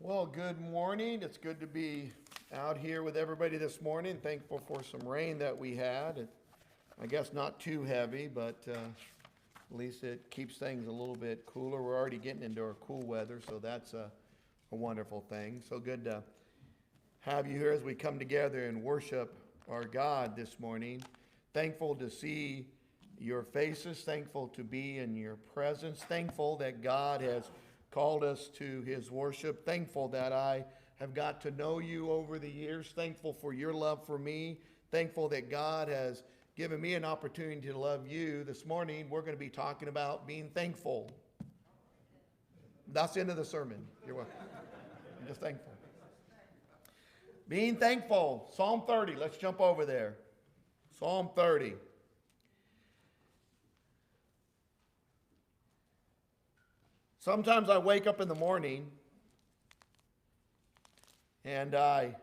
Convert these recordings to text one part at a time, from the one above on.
Well, good morning. It's good to be out here with everybody this morning. Thankful for some rain that we had. I guess not too heavy, but at least it keeps things a little bit cooler. We're already getting into our cool weather, so that's a wonderful thing. So good to have you here as we come together and worship our God this morning. Thankful to see your faces, thankful to be in your presence, thankful that God has called us to his worship, thankful that I have got to know you over the years, thankful for your love for me, thankful that God has given me an opportunity to love you. This morning we're going to be talking about being thankful. That's the end of the sermon. You're welcome. I'm just thankful. Being thankful. Psalm 30. Let's jump over there. Psalm 30. Sometimes I wake up in the morning and I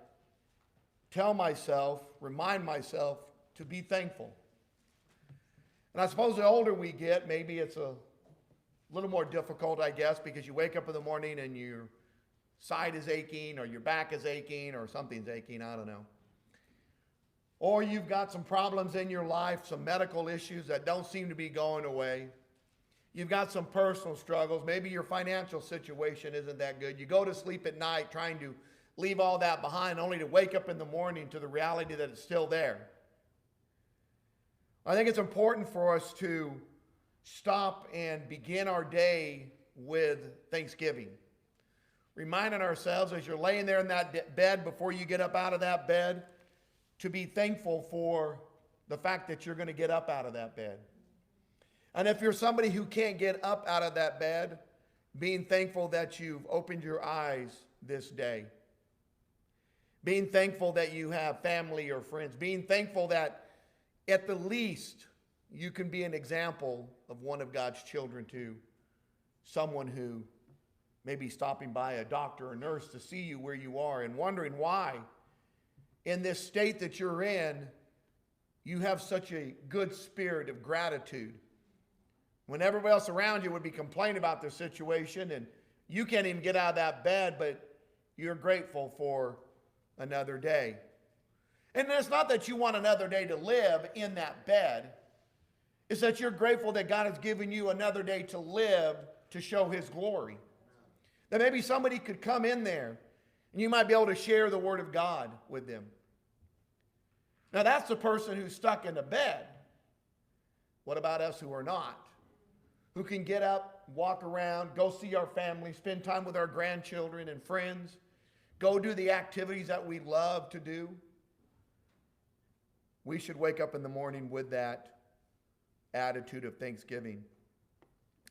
tell myself, remind myself to be thankful. And I suppose the older we get, maybe it's a little more difficult, I guess, because you wake up in the morning and your side is aching or your back is aching or something's aching, I don't know. Or you've got some problems in your life, some medical issues that don't seem to be going away. You've got some personal struggles. Maybe your financial situation isn't that good. You go to sleep at night trying to leave all that behind only to wake up in the morning to the reality that it's still there. I think it's important for us to stop and begin our day with thanksgiving. Reminding ourselves as you're laying there in that bed before you get up out of that bed to be thankful for the fact that you're going to get up out of that bed. And if you're somebody who can't get up out of that bed, being thankful that you've opened your eyes this day. Being thankful that you have family or friends. Being thankful that at the least you can be an example of one of God's children to someone who may be stopping by, a doctor or nurse, to see you where you are and wondering why in this state that you're in, you have such a good spirit of gratitude. When everybody else around you would be complaining about their situation and you can't even get out of that bed, but you're grateful for another day. And it's not that you want another day to live in that bed. It's that you're grateful that God has given you another day to live to show his glory. That maybe somebody could come in there and you might be able to share the word of God with them. Now that's the person who's stuck in the bed. What about us who are not? Who can get up, walk around, go see our family, spend time with our grandchildren and friends, go do the activities that we love to do. We should wake up in the morning with that attitude of thanksgiving.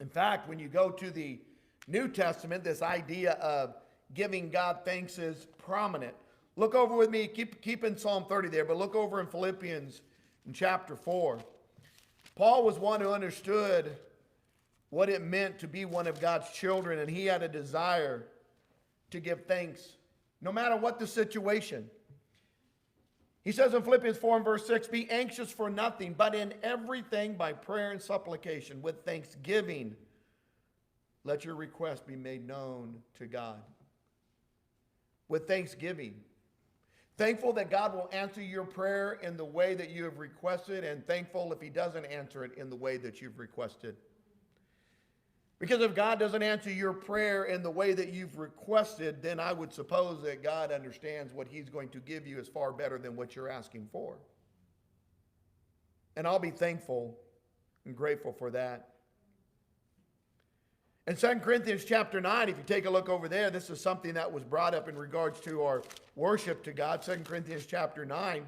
In fact, when you go to the New Testament, this idea of giving God thanks is prominent. Look over with me, keep in Psalm 30 there, but look over in Philippians in chapter 4. Paul was one who understood what it meant to be one of God's children, and he had a desire to give thanks no matter what the situation. He says in Philippians 4 and verse 6, be anxious for nothing, but in everything by prayer and supplication with thanksgiving, let your request be made known to God. With thanksgiving. Thankful that God will answer your prayer in the way that you have requested, and thankful if he doesn't answer it in the way that you've requested. Because if God doesn't answer your prayer in the way that you've requested, then I would suppose that God understands what he's going to give you is far better than what you're asking for. And I'll be thankful and grateful for that. In 2 Corinthians chapter 9, if you take a look over there, this is something that was brought up in regards to our worship to God. 2 Corinthians chapter 9.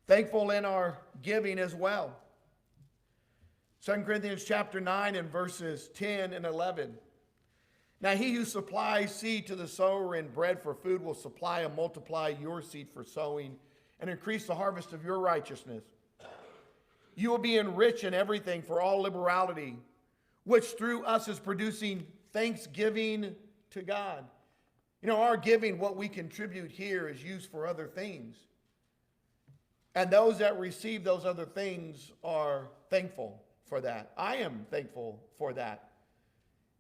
Thankful in our giving as well. 2 Corinthians chapter 9 and verses 10 and 11. Now he who supplies seed to the sower and bread for food will supply and multiply your seed for sowing and increase the harvest of your righteousness. You will be enriched in everything for all liberality, which through us is producing thanksgiving to God. You know, our giving, what we contribute here, is used for other things. And those that receive those other things are thankful for that. I am thankful for that.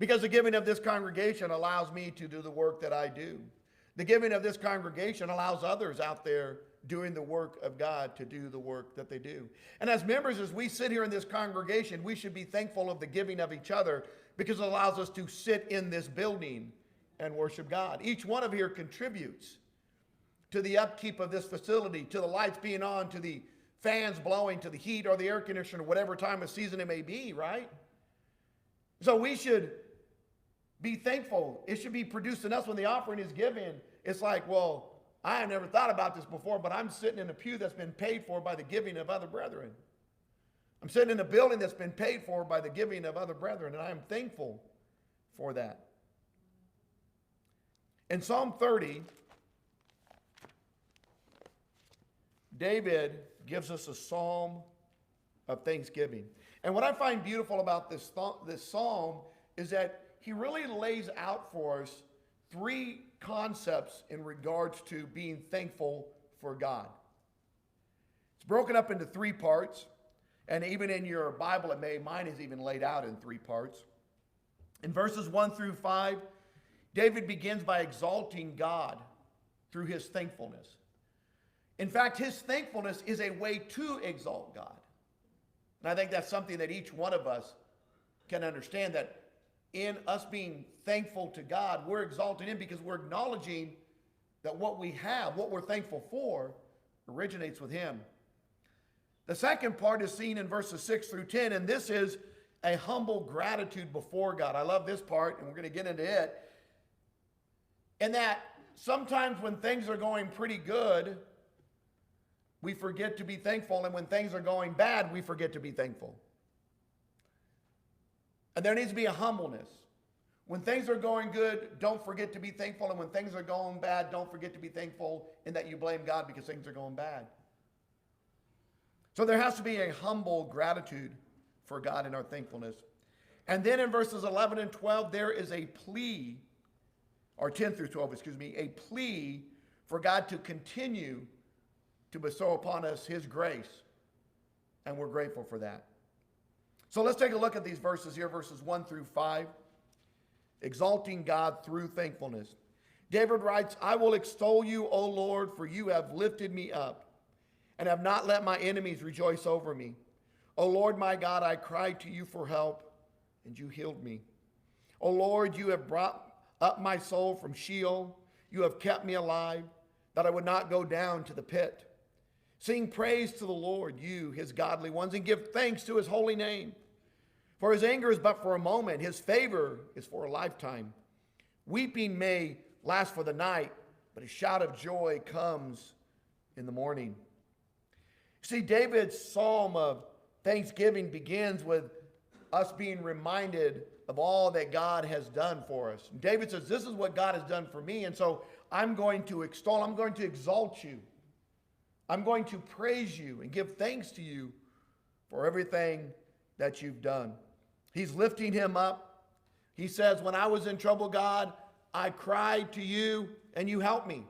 Because the giving of this congregation allows me to do the work that I do. The giving of this congregation allows others out there doing the work of God to do the work that they do. And as members, as we sit here in this congregation, we should be thankful of the giving of each other because it allows us to sit in this building and worship God. Each one of here contributes to the upkeep of this facility, to the lights being on, to the fans blowing, to the heat or the air conditioner, whatever time of season it may be, right? So we should be thankful. It should be produced in us when the offering is given. It's like, well, I have never thought about this before, but I'm sitting in a pew that's been paid for by the giving of other brethren. I'm sitting in a building that's been paid for by the giving of other brethren, and I am thankful for that. In Psalm 30, David gives us a psalm of thanksgiving. And what I find beautiful about this psalm is that he really lays out for us three concepts in regards to being thankful for God. It's broken up into three parts, and even in your Bible, mine is even laid out in three parts. In verses 1 through 5, David begins by exalting God through his thankfulness. In fact, his thankfulness is a way to exalt God. And I think that's something that each one of us can understand, that in us being thankful to God, we're exalting him because we're acknowledging that what we have, what we're thankful for, originates with him. The second part is seen in verses 6 through 10, and this is a humble gratitude before God. I love this part, and we're going to get into it. And that sometimes when things are going pretty good, we forget to be thankful, and when things are going bad, we forget to be thankful. And there needs to be a humbleness. When things are going good, don't forget to be thankful. And when things are going bad, don't forget to be thankful in that you blame God because things are going bad. So there has to be a humble gratitude for God in our thankfulness. And then in verses 11 and 12, there is a plea, or 10 through 12, a plea for God to continue to bestow upon us his grace. And we're grateful for that. So let's take a look at these verses here, verses 1 through 5. Exalting God through thankfulness. David writes, I will extol you, O Lord, for you have lifted me up and have not let my enemies rejoice over me. O Lord, my God, I cried to you for help, and you healed me. O Lord, you have brought up my soul from Sheol. You have kept me alive, that I would not go down to the pit. Sing praise to the Lord, you, his godly ones, and give thanks to his holy name. For his anger is but for a moment. His favor is for a lifetime. Weeping may last for the night, but a shout of joy comes in the morning. See, David's psalm of thanksgiving begins with us being reminded of all that God has done for us. David says, this is what God has done for me, and so I'm going to extol, I'm going to exalt you. I'm going to praise you and give thanks to you for everything that you've done. He's lifting him up. He says, when I was in trouble, God, I cried to you and you helped me.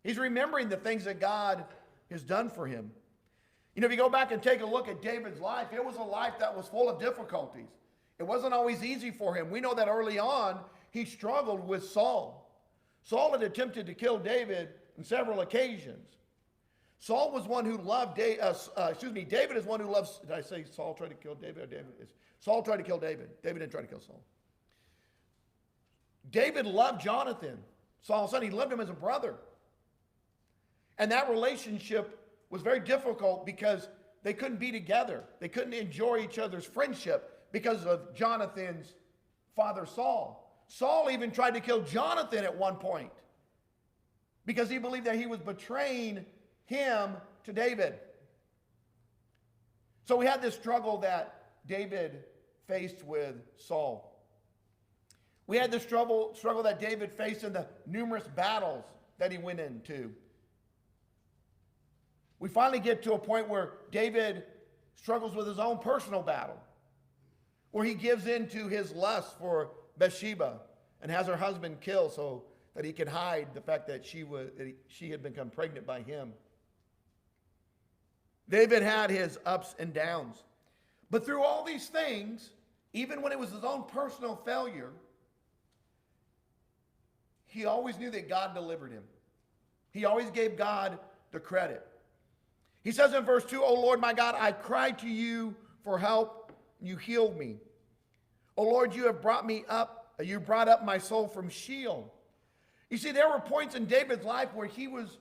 He's remembering the things that God has done for him. You know, if you go back and take a look at David's life, it was a life that was full of difficulties. It wasn't always easy for him. We know that early on, he struggled with Saul. Saul had attempted to kill David on several occasions. Saul was one who loved David is one who loves, did I say Saul tried to kill David? Or Saul tried to kill David. David didn't try to kill Saul. David loved Jonathan, Saul's son. He loved him as a brother. And that relationship was very difficult because they couldn't be together. They couldn't enjoy each other's friendship because of Jonathan's father, Saul. Saul even tried to kill Jonathan at one point because he believed that he was betraying him to David. So we had this struggle that David faced with Saul. We had this struggle that David faced in the numerous battles that he went into. We finally get to a point where David struggles with his own personal battle, where he gives in to his lust for Bathsheba and has her husband killed so that he can hide the fact that she had become pregnant by him. David had his ups and downs. But through all these things, Even when it was his own personal failure, he always knew that God delivered him. He always gave God the credit. He says in verse 2, "O Lord my God, I cried to you for help. You healed me. O Lord, you brought up my soul from Sheol." You see, there were points in David's life where he was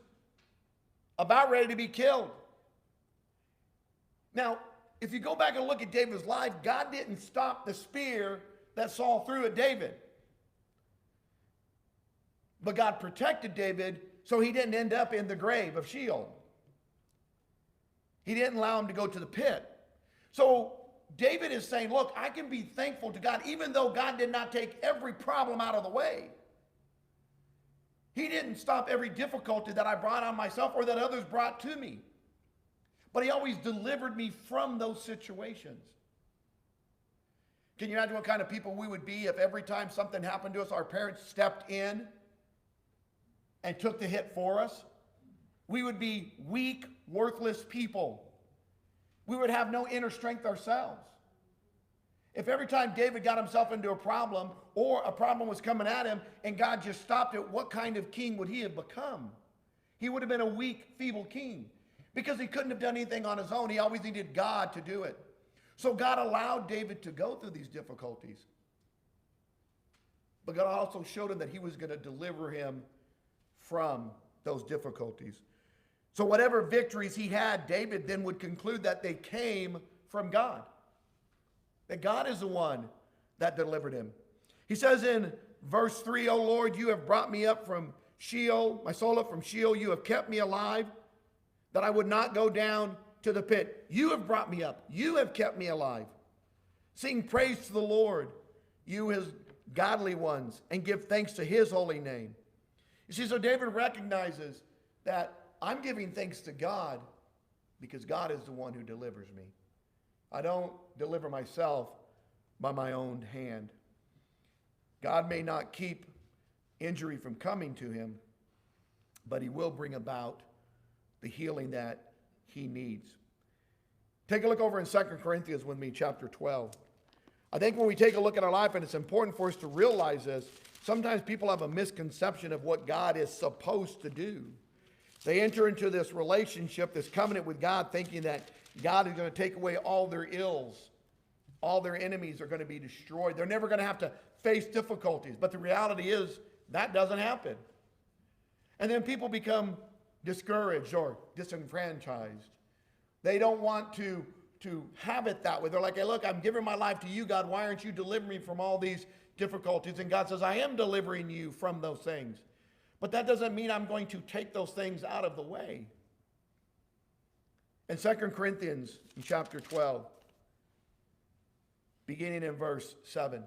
about ready to be killed. Now, if you go back and look at David's life, God didn't stop the spear that Saul threw at David. But God protected David so he didn't end up in the grave of Sheol. He didn't allow him to go to the pit. So David is saying, look, I can be thankful to God, even though God did not take every problem out of the way. He didn't stop every difficulty that I brought on myself or that others brought to me. But he always delivered me from those situations. Can you imagine what kind of people we would be if every time something happened to us, our parents stepped in and took the hit for us? We would be weak, worthless people. We would have no inner strength ourselves. If every time David got himself into a problem or a problem was coming at him and God just stopped it, what kind of king would he have become? He would have been a weak, feeble king because he couldn't have done anything on his own. He always needed God to do it. So God allowed David to go through these difficulties. But God also showed him that he was going to deliver him from those difficulties. So whatever victories he had, David then would conclude that they came from God. That God is the one that delivered him. He says in verse 3, "O Lord, you have brought me up from Sheol, my soul up from Sheol. You have kept me alive, that I would not go down to the pit. You have brought me up. You have kept me alive. Sing praise to the Lord, you his godly ones, and give thanks to his holy name." You see, so David recognizes that I'm giving thanks to God because God is the one who delivers me. I don't deliver myself by my own hand. God may not keep injury from coming to him, but he will bring about the healing that he needs. Take a look over in 2 Corinthians with me, chapter 12. I think when we take a look at our life, and it's important for us to realize this, sometimes people have a misconception of what God is supposed to do. They enter into this relationship, this covenant with God, thinking that God is going to take away all their ills. All their enemies are going to be destroyed. They're never going to have to face difficulties. But the reality is that doesn't happen. And then people become discouraged or disenfranchised. They don't want to have it that way. They're like, hey, look, I'm giving my life to you, God. Why aren't you delivering me from all these difficulties? And God says, I am delivering you from those things. But that doesn't mean I'm going to take those things out of the way. In 2 Corinthians in chapter 12, beginning in verse 7,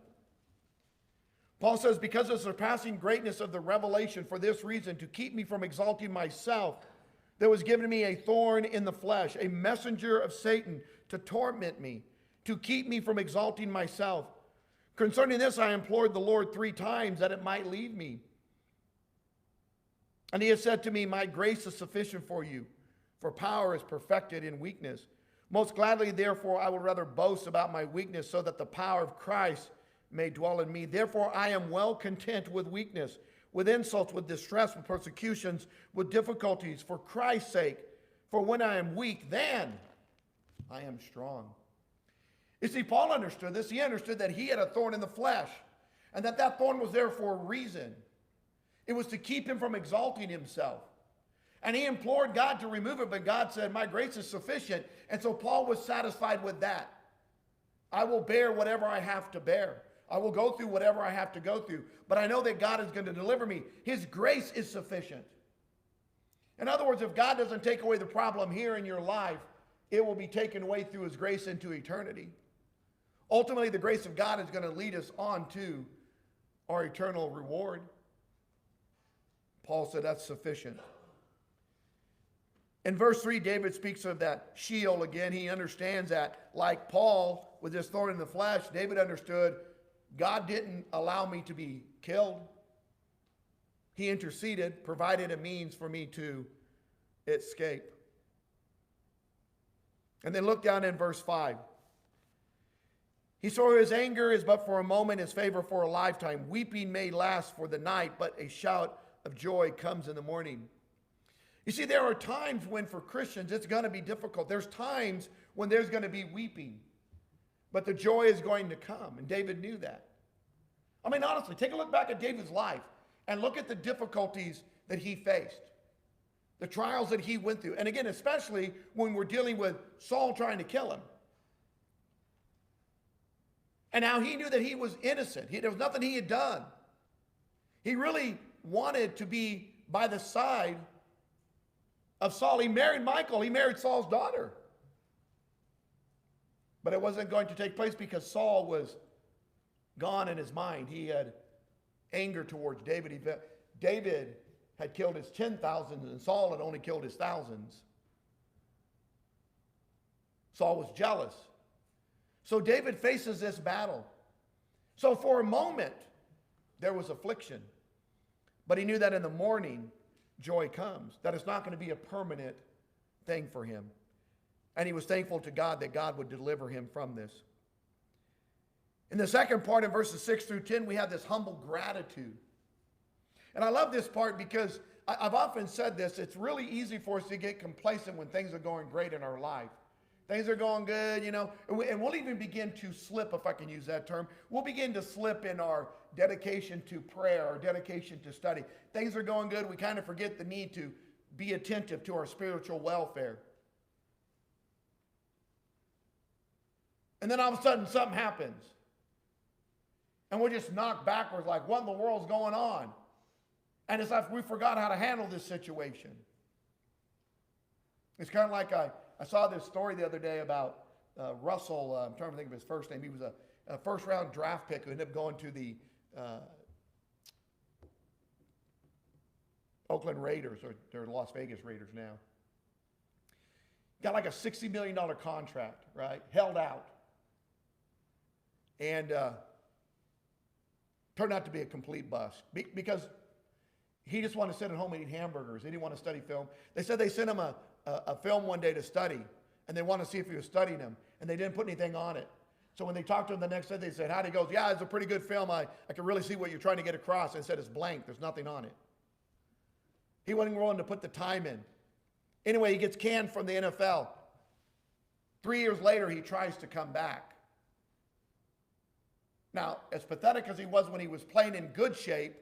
Paul says, because of the surpassing greatness of the revelation, for this reason, to keep me from exalting myself, there was given me a thorn in the flesh, a messenger of Satan to torment me, to keep me from exalting myself. Concerning this, I implored the Lord 3 times that it might leave me. And he has said to me, my grace is sufficient for you, for power is perfected in weakness. Most gladly, therefore, I will rather boast about my weakness, so that the power of Christ may dwell in me. Therefore, I am well content with weakness, with insults, with distress, with persecutions, with difficulties, for Christ's sake. For when I am weak, then I am strong. You see, Paul understood this. He understood that he had a thorn in the flesh, and that thorn was there for a reason. It was to keep him from exalting himself. And he implored God to remove it, but God said, my grace is sufficient. And so Paul was satisfied with that. I will bear whatever I have to bear. I will go through whatever I have to go through. But I know that God is going to deliver me. His grace is sufficient. In other words, if God doesn't take away the problem here in your life, it will be taken away through his grace into eternity. Ultimately, the grace of God is going to lead us on to our eternal reward. Paul said that's sufficient. In verse 3, David speaks of that Sheol again. He understands that, like Paul, with his thorn in the flesh, David understood God didn't allow me to be killed. He interceded, provided a means for me to escape. And then look down in verse 5. He saw his anger is but for a moment, his favor for a lifetime. Weeping may last for the night, but a shout of joy comes in the morning. You see, there are times when for Christians it's going to be difficult. There's times when there's going to be weeping, but the joy is going to come, and David knew that. I mean, honestly, take a look back at David's life and look at the difficulties that he faced, the trials that he went through. And again, especially when we're dealing with Saul trying to kill him. And now he knew that he was innocent. There was nothing he had done. He really wanted to be by the side of Saul. He married Michal. He married Saul's daughter. But it wasn't going to take place because Saul was gone in his mind. He had anger towards David. David had killed his 10,000 and Saul had only killed his thousands. Saul was jealous. So David faces this battle. So for a moment, there was affliction. But he knew that in the morning, joy comes. That it's not going to be a permanent thing for him. And he was thankful to God that God would deliver him from this. In the second part, in verses 6 through 10, we have this humble gratitude. And I love this part because I've often said this. It's really easy for us to get complacent when things are going great in our life. Things are going good, you know, and we'll even begin to slip, if I can use that term. We'll begin to slip in our dedication to prayer, our dedication to study. Things are going good. We kind of forget the need to be attentive to our spiritual welfare. And then all of a sudden something happens. And we're just knocked backwards like, what in the world's going on? And it's like we forgot how to handle this situation. It's kind of like I saw this story the other day about Russell. I'm trying to think of his first name. He was a first-round draft pick who ended up going to the Oakland Raiders, or they're Las Vegas Raiders now. Got like a $60 million contract, right? Held out. And turned out to be a complete bust because he just wanted to sit at home and eat hamburgers. He didn't want to study film. They said they sent him a film one day to study, and they wanted to see if he was studying them, and they didn't put anything on it. So when they talked to him the next day, they said, how'd he go? Yeah, it's a pretty good film. I can really see what you're trying to get across. And said it's blank. There's nothing on it. He wasn't willing to put the time in. Anyway, he gets canned from the NFL. 3 years later, he tries to come back. Now, as pathetic as he was when he was playing in good shape,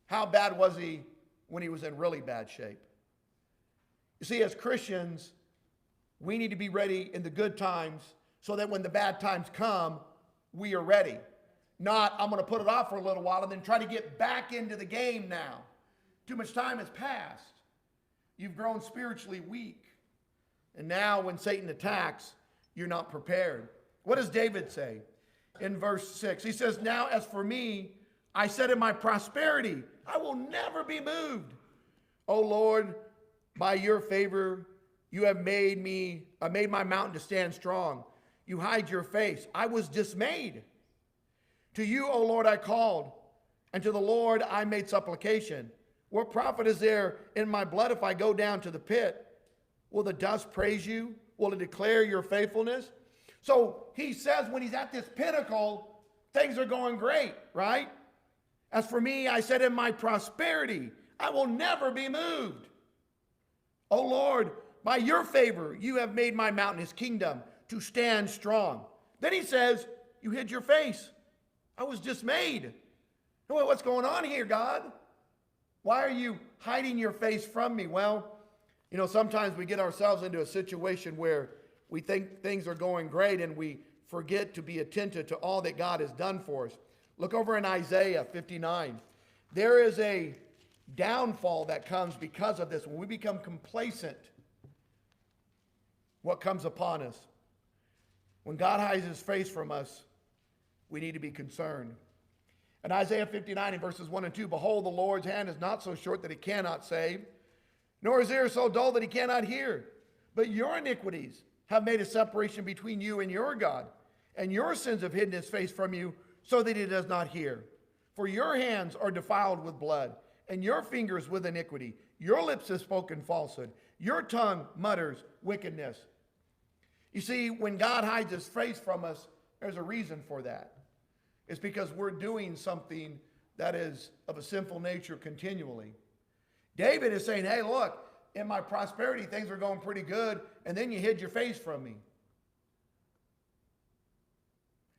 how bad was he when he was in really bad shape? You see, as Christians, we need to be ready in the good times so that when the bad times come, we are ready. Not, I'm going to put it off for a little while and then try to get back into the game now. Too much time has passed. You've grown spiritually weak. And now when Satan attacks, you're not prepared. What does David say in verse 6? He says, now as for me, I said in my prosperity, I will never be moved. O Lord, by your favor, you have made my mountain to stand strong. You hide your face. I was dismayed. To you, O Lord, I called, and to the Lord I made supplication. What profit is there in my blood if I go down to the pit? Will the dust praise you? Will it declare your faithfulness? So he says when he's at this pinnacle, things are going great, right? As for me, I said in my prosperity, I will never be moved. O Lord, by your favor, you have made my mountain, his kingdom, to stand strong. Then he says, you hid your face. I was dismayed. What's going on here, God? Why are you hiding your face from me? Well, you know, sometimes we get ourselves into a situation where we think things are going great and we forget to be attentive to all that God has done for us. Look over in Isaiah 59. There is a downfall that comes because of this. When we become complacent, what comes upon us? When God hides his face from us, we need to be concerned. In Isaiah 59 in verses 1 and 2, behold, the Lord's hand is not so short that he cannot save, nor his ear so dull that he cannot hear. But your iniquities have made a separation between you and your God, and your sins have hidden his face from you so that he does not hear. For your hands are defiled with blood, and your fingers with iniquity. Your lips have spoken falsehood. Your tongue mutters wickedness. You see, when God hides his face from us, There's a reason for that. It's because we're doing something that is of a sinful nature continually. David is saying, hey, look, in my prosperity, things are going pretty good, and then you hid your face from me.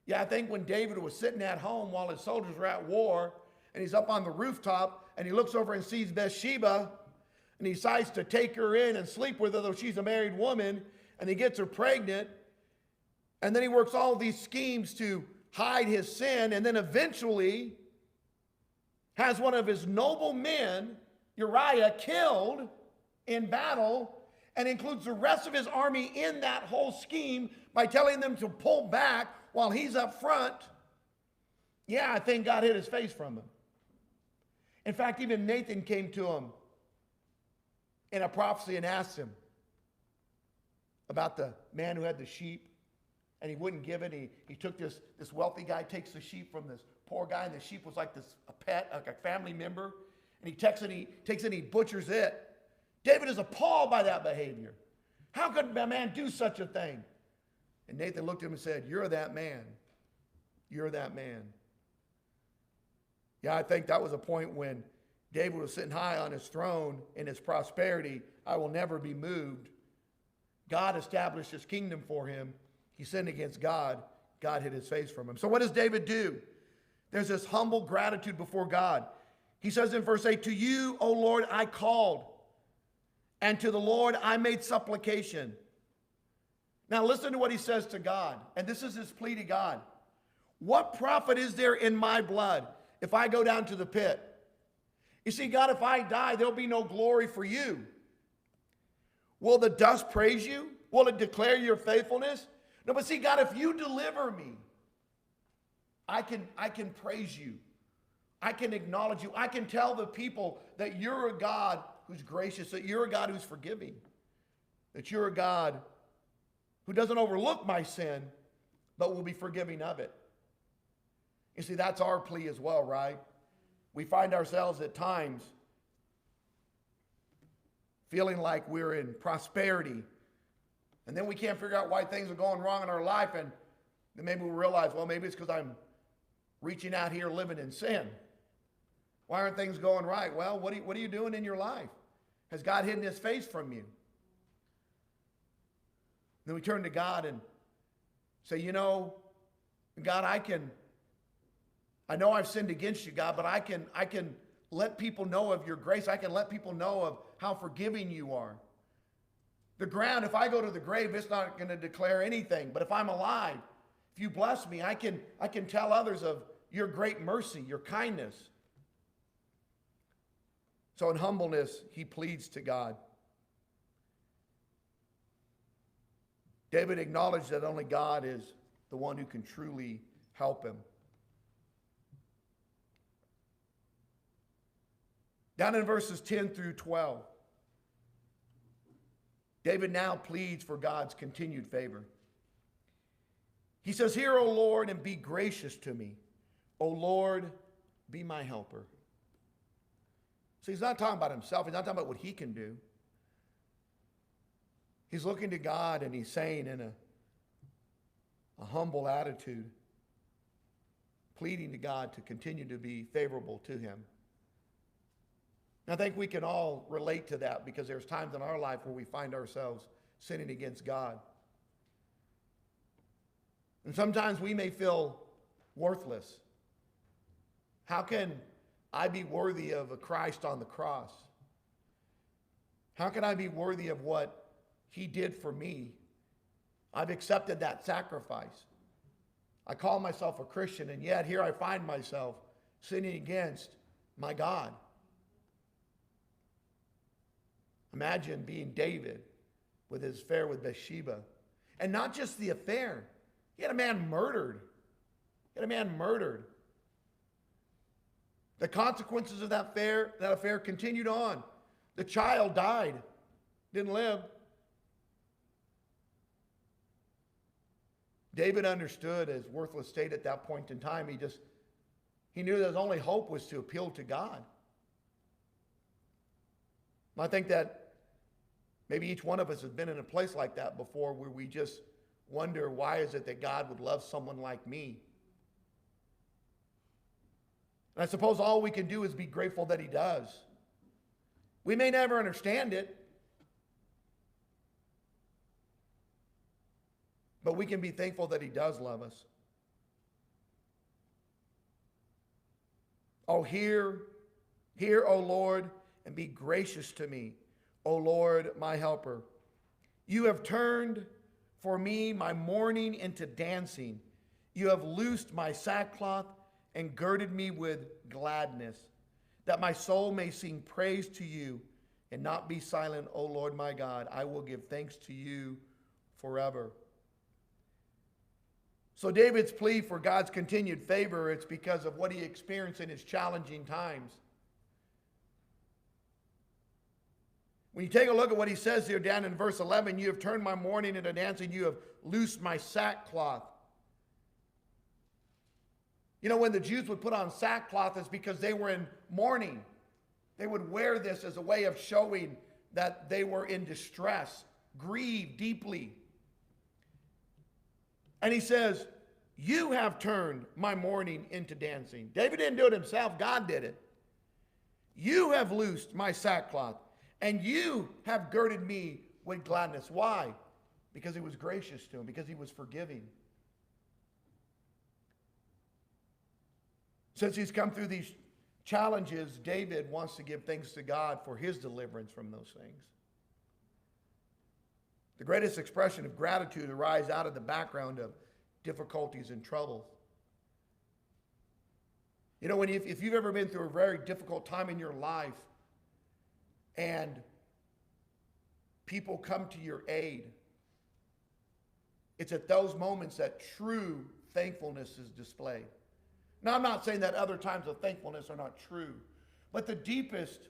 Yeah, I think when David was sitting at home while his soldiers were at war, and he's up on the rooftop, and he looks over and sees Bathsheba, and he decides to take her in and sleep with her, though she's a married woman, and he gets her pregnant, and then he works all these schemes to hide his sin, and then eventually has one of his noble men, Uriah, killed in battle, and includes the rest of his army in that whole scheme by telling them to pull back while he's up front. Yeah, I think God hid his face from him. In fact, even Nathan came to him in a prophecy and asked him about the man who had the sheep, and he wouldn't give it. He took this wealthy guy, takes the sheep from this poor guy, and the sheep was like a pet, like a family member, and he takes it and he butchers it. David is appalled by that behavior. How could a man do such a thing? And Nathan looked at him and said, you're that man. You're that man. Yeah, I think that was a point when David was sitting high on his throne in his prosperity. I will never be moved. God established his kingdom for him. He sinned against God. God hid his face from him. So what does David do? There's this humble gratitude before God. He says in verse 8, to you, O Lord, I called, and to the Lord I made supplication. Now listen to what he says to God. And this is his plea to God. What profit is there in my blood if I go down to the pit? You see, God, if I die, there'll be no glory for you. Will the dust praise you? Will it declare your faithfulness? No, but see, God, if you deliver me, I can praise you. I can acknowledge you. I can tell the people that you're a God who's gracious, that you're a God who's forgiving, that you're a God who doesn't overlook my sin, but will be forgiving of it. You see, that's our plea as well, right? We find ourselves at times feeling like we're in prosperity, and then we can't figure out why things are going wrong in our life, and then maybe we realize, well, maybe it's because I'm reaching out here living in sin. Why aren't things going right? Well, what are you doing in your life? Has God hidden his face from you? Then we turn to God and say, you know, God, I know I've sinned against you, God, but I can let people know of your grace. I can let people know of how forgiving you are. The ground, if I go to the grave, it's not going to declare anything. But if I'm alive, if you bless me, I can tell others of your great mercy, your kindness. So in humbleness, he pleads to God. David acknowledged that only God is the one who can truly help him. Down in verses 10 through 12, David now pleads for God's continued favor. He says, hear, O Lord, and be gracious to me. O Lord, be my helper. So he's not talking about himself. He's not talking about what he can do. He's looking to God and he's saying in a humble attitude, pleading to God to continue to be favorable to him. And I think we can all relate to that because there's times in our life where we find ourselves sinning against God. And sometimes we may feel worthless. How can I be worthy of a Christ on the cross? How can I be worthy of what he did for me? I've accepted that sacrifice. I call myself a Christian, and yet here I find myself sinning against my God. Imagine being David with his affair with Bathsheba. And not just the affair. He had a man murdered. The consequences of that affair continued on. The child died, didn't live. David understood his worthless state at that point in time. He knew that his only hope was to appeal to God. And I think that maybe each one of us has been in a place like that before where wonder, why is it that God would love someone like me? And I suppose all we can do is be grateful that he does. We may never understand it, but we can be thankful that he does love us. Oh, hear, O Lord, and be gracious to me, O Lord, my helper. You have turned for me my mourning into dancing. You have loosed my sackcloth and girded me with gladness, that my soul may sing praise to you and not be silent, O Lord my God. I will give thanks to you forever. So David's plea for God's continued favor, it's because of what he experienced in his challenging times. When you take a look at what he says here down in verse 11, you have turned my mourning into dancing, you have loosed my sackcloth. You know, when the Jews would put on sackcloth, it's because they were in mourning. They would wear this as a way of showing that they were in distress, grieved deeply. And he says, you have turned my mourning into dancing. David didn't do it himself. God did it. You have loosed my sackcloth, and you have girded me with gladness. Why? Because he was gracious to him, because he was forgiving. Since he's come through these challenges, David wants to give thanks to God for his deliverance from those things. The greatest expression of gratitude arises out of the background of difficulties and troubles. You know, if you've ever been through a very difficult time in your life and people come to your aid, it's at those moments that true thankfulness is displayed. Now, I'm not saying that other times of thankfulness are not true, but the deepest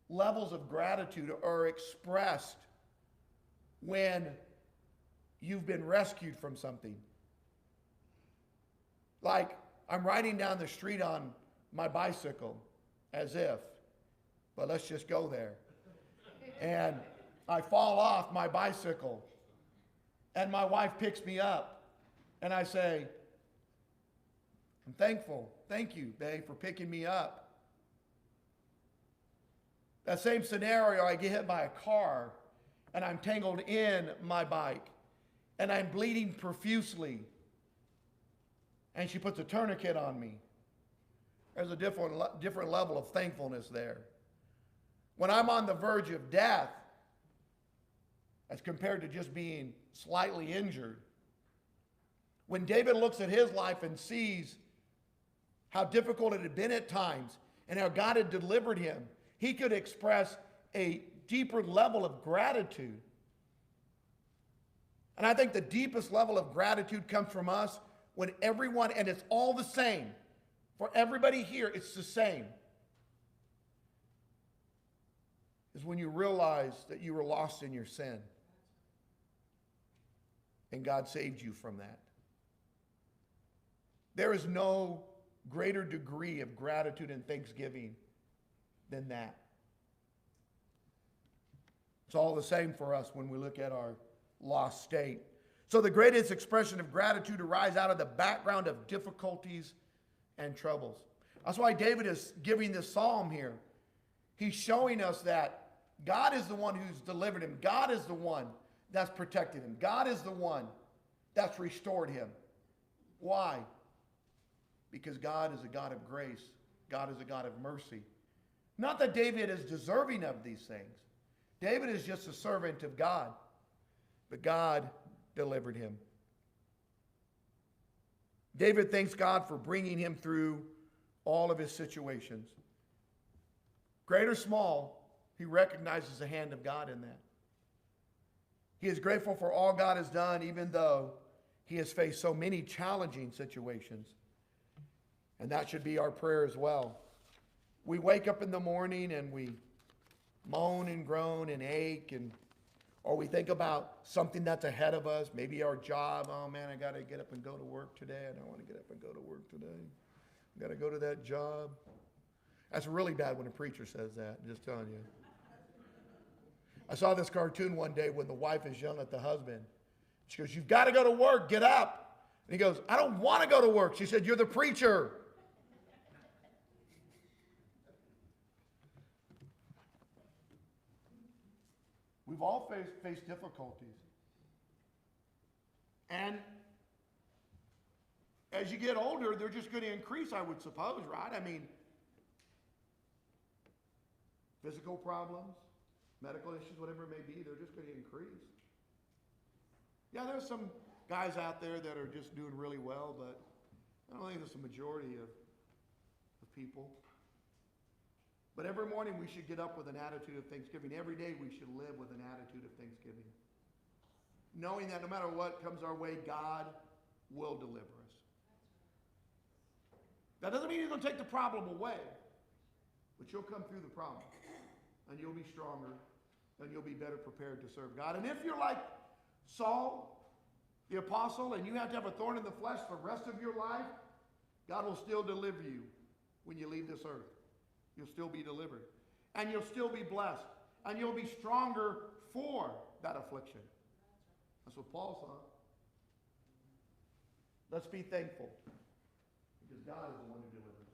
levels of gratitude are expressed when you've been rescued from something. Like, I'm riding down the street on my bicycle, as if, but let's just go there. And I fall off my bicycle, and my wife picks me up, and I say, I'm thankful. Thank you, babe, for picking me up. That same scenario, I get hit by a car, and I'm tangled in my bike, and I'm bleeding profusely, and she puts a tourniquet on me. There's a different level of thankfulness there. When I'm on the verge of death, as compared to just being slightly injured, when David looks at his life and sees how difficult it had been at times and how God had delivered him, he could express a deeper level of gratitude. And I think the deepest level of gratitude comes from us when everyone, and it's all the same. For everybody here, it's the same. Is when you realize that you were lost in your sin. And God saved you from that. There is no greater degree of gratitude and thanksgiving than that. It's all the same for us when we look at our lost state. So the greatest expression of gratitude arises out of the background of difficulties and troubles. That's why David is giving this psalm here. He's showing us that God is the one who's delivered him. God is the one that's protected him. God is the one that's restored him. Why? Because God is a God of grace. God is a God of mercy. Not that David is deserving of these things. David is just a servant of God. But God delivered him. David thanks God for bringing him through all of his situations. Great or small, he recognizes the hand of God in that. He is grateful for all God has done, even though he has faced so many challenging situations. And that should be our prayer as well. We wake up in the morning and we moan and groan and ache, or we think about something that's ahead of us, maybe our job. Oh man, I got to get up and go to work today. I don't want to get up and go to work today. I got to go to that job. That's really bad when a preacher says that, I'm just telling you. I saw this cartoon one day when the wife is yelling at the husband. She goes, you've got to go to work. Get up. And he goes, I don't want to go to work. She said, you're the preacher. We've all faced difficulties. And as you get older, they're just going to increase, I would suppose, right? I mean, physical problems, medical issues, whatever it may be, they're just going to increase. Yeah, there's some guys out there that are just doing really well, but I don't think that's the majority of people. But every morning we should get up with an attitude of thanksgiving. Every day we should live with an attitude of thanksgiving. Knowing that no matter what comes our way, God will deliver us. That doesn't mean He's going to take the problem away, but you'll come through the problem, and you'll be stronger, and you'll be better prepared to serve God. And if you're like Saul, the apostle, and you have to have a thorn in the flesh for the rest of your life, God will still deliver you when you leave this earth. You'll still be delivered. And you'll still be blessed. And you'll be stronger for that affliction. That's what Paul saw. Let's be thankful, because God is the one who delivers.